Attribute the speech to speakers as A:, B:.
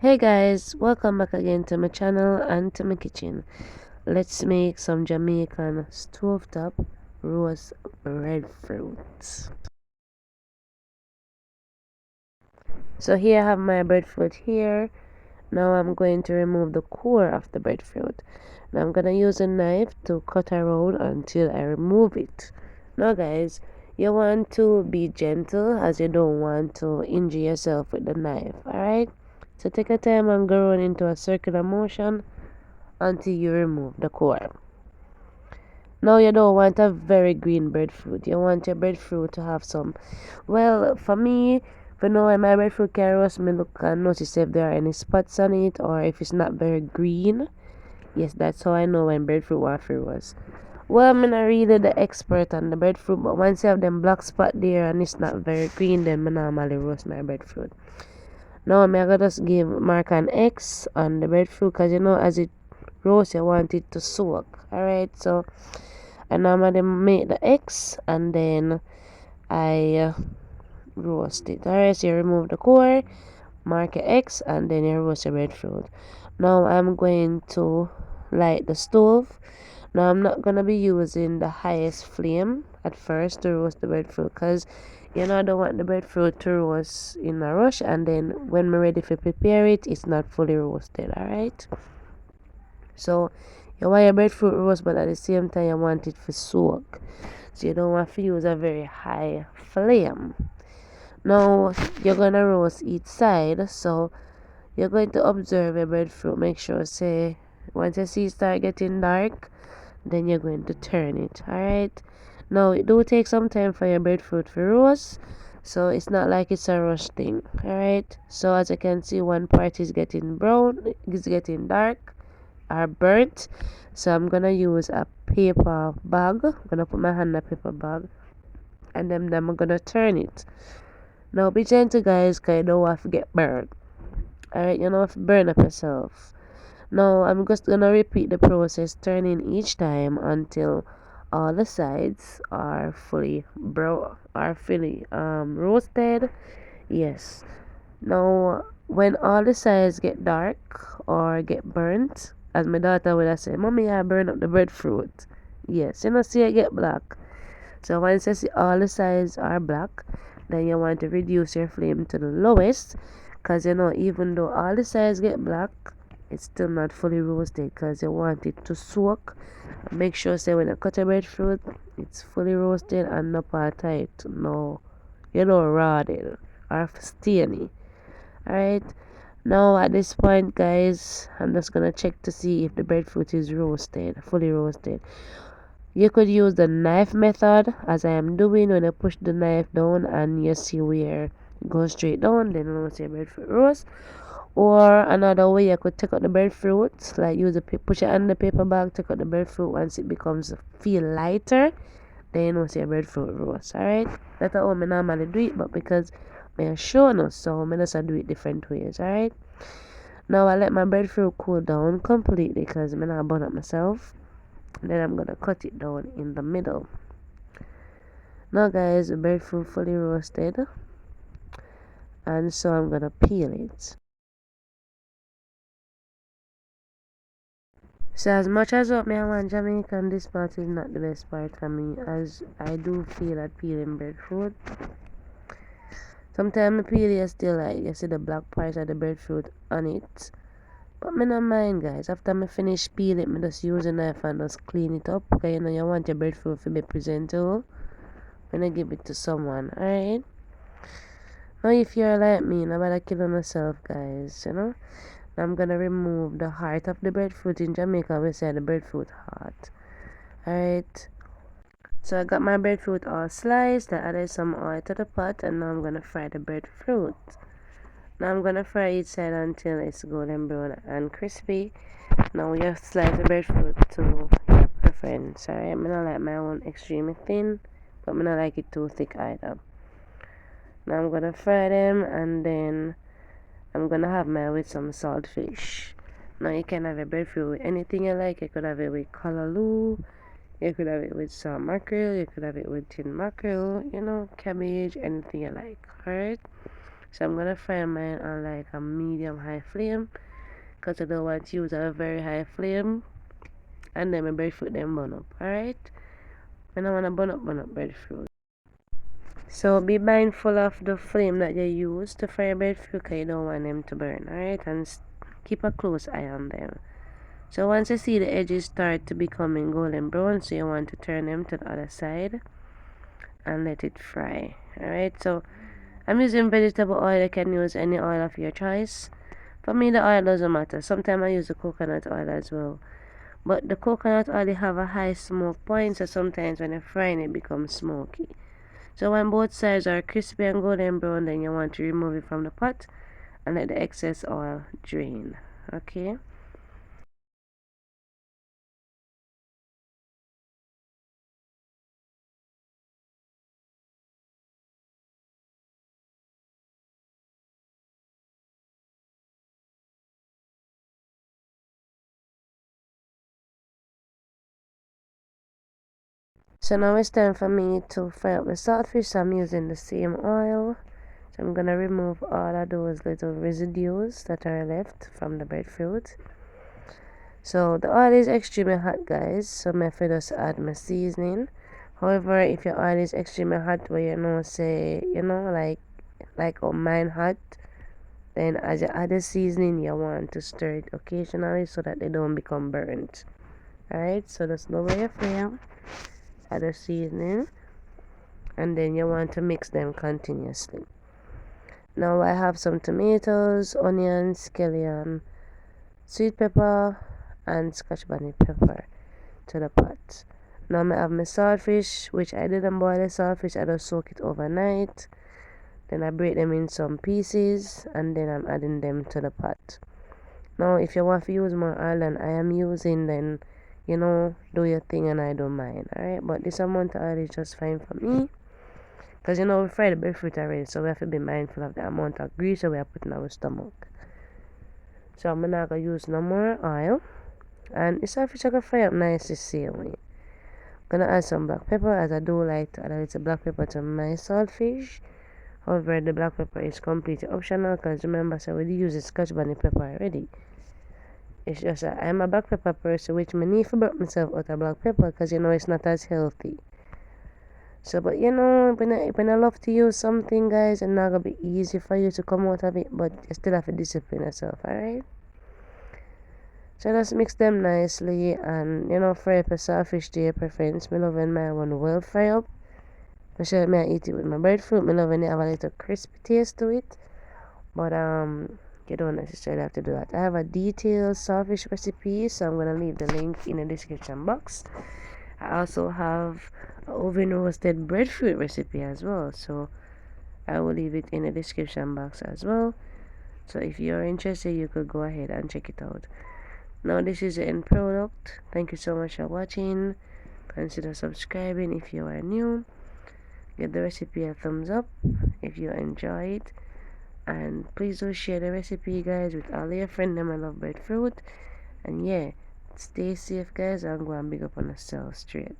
A: Hey guys, welcome back again to my channel and to my kitchen. Let's make some Jamaican stovetop roast breadfruit. So here I have my breadfruit here. Now I'm going to remove the core of the breadfruit. Now I'm gonna use a knife to cut around until I remove it. Now guys, you want to be gentle as you don't want to injure yourself with the knife, alright? So take your time and go on into a circular motion until you remove the core. Now you don't want a very green breadfruit. You want your breadfruit to have some. Well, for me, for now when my breadfruit can roast, me look and notice if there are any spots on it or if it's not very green. Yes, that's how I know when breadfruit waffle was. Well, I'm not really the expert on the breadfruit, but once you have them black spot there and it's not very green, then I normally roast my breadfruit. Now I'm gonna just give mark an X on the breadfruit because you know as it roast you want it to soak. Alright, so I normally make the X and then I roast it. Alright, so you remove the core, mark a X, and then you roast the breadfruit. Now I'm going to light the stove. Now I'm not gonna be using the highest flame at first to roast the breadfruit because you know I don't want the breadfruit to roast in a rush and then when we're ready to prepare it, it's not fully roasted. Alright. So you want your breadfruit roast but at the same time you want it to soak. So you don't want to use a very high flame. Now you're gonna roast each side, so you're going to observe your breadfruit. Make sure say once you see it start getting dark, then you're going to turn it. Alright. Now it do take some time for your breadfruit to roast, so it's not like it's a rush thing. Alright. So as you can see, one part is getting brown, it's getting dark or burnt. So I'm gonna use a paper bag. I'm gonna put my hand in a paper bag and then I'm gonna turn it. Now be gentle guys, cause you don't want to get burned. Alright, you don't want to burn up yourself. Now I'm just gonna repeat the process, turning each time until all the sides are fully roasted. Yes. Now when all the sides get dark or get burnt, as my daughter would have said, Mommy, I burn up the breadfruit. Yes, you know, see it get black. So once you see all the sides are black, then you want to reduce your flame to the lowest, because you know even though all the sides get black, it's still not fully roasted because you want it to soak. Make sure say when you cut a breadfruit, it's fully roasted and not part tight. No, you know, rotted or steamy. Alright. Now at this point guys, I'm just gonna check to see if the breadfruit is roasted, fully roasted. You could use the knife method as I am doing. When I push the knife down and you see where it goes straight down, then you know say breadfruit roast. Or another way, you could take out the breadfruit, like use the push it on the paper bag, take out the breadfruit once it becomes feel lighter, then you know say breadfruit roast. Alright, that's how I normally do it, but because I'm showing us, so I just do it different ways. Alright, now I let my breadfruit cool down completely because I'm not burn up myself. Then I'm gonna cut it down in the middle. Now guys, the breadfruit fully roasted, and so I'm gonna peel it. So as much as what me I want Jamaican, this part is not the best part for me, as I do feel at peeling breadfruit. Sometimes I peel it still like you see the black parts of the breadfruit on it. But me not mind guys, after me finish peel it, me just use a knife and just clean it up. Because you know you want your breadfruit to be presentable when I give it to someone, alright? Now if you're like me, nobody killing myself guys, you know? I'm gonna remove the heart of the breadfruit. In Jamaica we say the breadfruit heart. Alright. So I got my breadfruit all sliced. I added some oil to the pot and now I'm gonna fry the breadfruit. Now I'm gonna fry each side until it's golden brown and crispy. Now you slice the breadfruit to your preference. Alright, I don't like my own extremely thin, but I don't like it too thick either. Now I'm gonna fry them and then I'm gonna have mine with some saltfish. Now you can have a breadfruit with anything you like. You could have it with callaloo, you could have it with some mackerel, you could have it with tin mackerel, you know, cabbage, anything you like. Alright. So I'm gonna fry mine on like a medium high flame because I don't want to use a very high flame and then my breadfruit then burn up. Alright? And I wanna burn up breadfruit. So be mindful of the flame that you use to fry breadfruit because you don't want them to burn. Alright? And keep a close eye on them. So once you see the edges start to becoming golden brown, so you want to turn them to the other side and let it fry. Alright, so I'm using vegetable oil. You can use any oil of your choice. For me, the oil doesn't matter. Sometimes I use the coconut oil as well. But the coconut oil have a high smoke point, so sometimes when you're frying it becomes smoky. So when both sides are crispy and golden brown, then you want to remove it from the pot and let the excess oil drain. Okay. So now it's time for me to fry up the saltfish. So I'm using the same oil. So I'm gonna remove all of those little residues that are left from the breadfruit. So the oil is extremely hot, guys. So my have just add my seasoning. However, if your oil is extremely hot, where say like mine hot, then as you add the seasoning, you want to stir it occasionally so that they don't become burnt. Alright, so just lower your flame, add the seasoning, and then you want to mix them continuously. Now I have some tomatoes, onions, scallion, sweet pepper, and scotch bonnet pepper to the pot. Now I have my saltfish, which I didn't boil the saltfish, I just soak it overnight. Then I break them in some pieces and then I'm adding them to the pot. Now if you want to use more oil than I am using, then do your thing and I don't mind. Alright, but this amount of oil is just fine for me. Because we fried the breadfruit already, so we have to be mindful of the amount of grease that we are putting in our stomach. So I'm not going to use no more oil. And this saltfish I can fry up nice the same way. I'm going to add some black pepper, as I do like to add a little black pepper to my saltfish. However, the black pepper is completely optional because remember, so we use the scotch bonnet pepper already. It's just that I'm a black pepper person, which I need to burn myself out of black pepper because it's not as healthy. So, but when I love to use something, guys, it's not gonna be easy for you to come out of it, but you still have to discipline yourself, alright? So just mix them nicely and fry up a saltfish to your preference. Me love when my one well fry up. Especially me I eat it with my breadfruit. Me love when it have a little crispy taste to it. But you don't necessarily have to do that. I have a detailed saltfish recipe, so I'm gonna leave the link in the description box. I also have an oven roasted breadfruit recipe as well, so I will leave it in the description box as well. So if you're interested, you could go ahead and check it out. Now this is the end product. Thank you so much for watching. Consider subscribing if you are new. Give the recipe a thumbs up if you enjoy it. And please do share the recipe, guys, with all your friends that love breadfruit. And yeah, stay safe, guys, and go and big up on yourself straight.